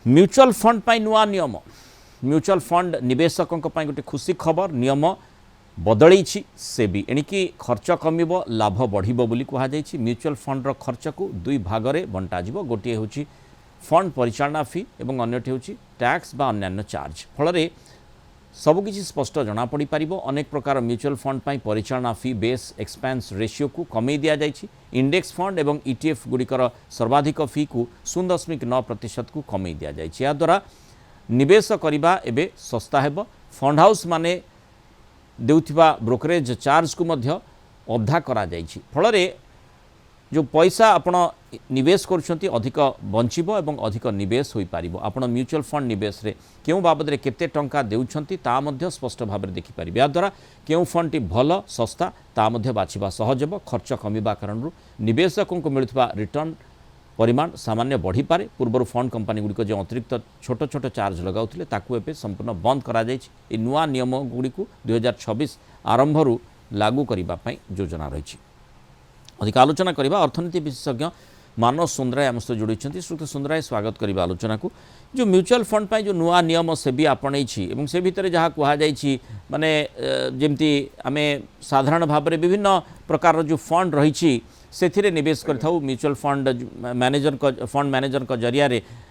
Mutual fund पाई नुआ नियम mutual fund निवेशकों गोटे खुशी खबर नियम बदल सेबी एणिकी खर्च कमिब लाभ बढ़िबो बोली कहा जायछि। म्यूचुअल फंड रो खर्च को दुई भाग में बंटा जिवो। गोटे होछि फंड परिचालना फी एवं अन्यटी होछि टैक्स बा अन्यान्य चार्ज। फल सबकिछि स्पष्ट जना पड़ी पारिबो। अनेक प्रकार म्यूचुअल फंड पाई परिचालना फी बेस एक्सपेंस रेशियो को कमे दिया जायछि। इंडेक्स फंड एवं ईटीएफ गुड़िकर सर्वाधिक फी को 0.9% को कमे दिया जायछि। या द्वारा निवेश करिबा एबे सस्ता हेबो। फंड हाउस माने देउथिबा ब्रोकरेज चार्ज को मध्य अधा करा जायछि। फल जो पैसा आपण निवेश करुछंती अधिक बंचिबो एवं अधिक निवेश होई पारिबो। आपण म्यूचुअल फंड निवेश रे केउ बाबद रे केते टंका देउछंती ता मध्य स्पष्ट भाव में देखि पारिबे। या द्वारा केउ फंड टी भल सस्ता ता मध्य बाछिबा सहज हेबो। खर्च कमिबा कारणरू निवेशकों को मिलुथबा रिटर्न परिमाण सामान्य बढ़ी पारे। पूर्व फंड कंपनी गुड़िक जो अतिरिक्त छोट छोट चार्ज लगाउथिले ताकू एबे संपूर्ण बंद करा जायछि। ए नुआ नियम गुड़िक 2026 आरंभरू लागू करिबा पई योजना रहिछि। अधिक आलोचना करबा अर्थनीति विशेषज्ञ मानस सुंदराय आम सहित जोड़ी। श्रीयुक्त सुंदराय स्वागत करबा आलोचना को। जो म्यूचुअल फंड पाई जो नुआ नियम सेबी आपणई एवं से भितर जहाँ कहुई माने जमती आम साधारण भाव में विभिन्न प्रकार जो फंड रही से निवेश कर म्यूचुअल फंड मैनेजर का जरिया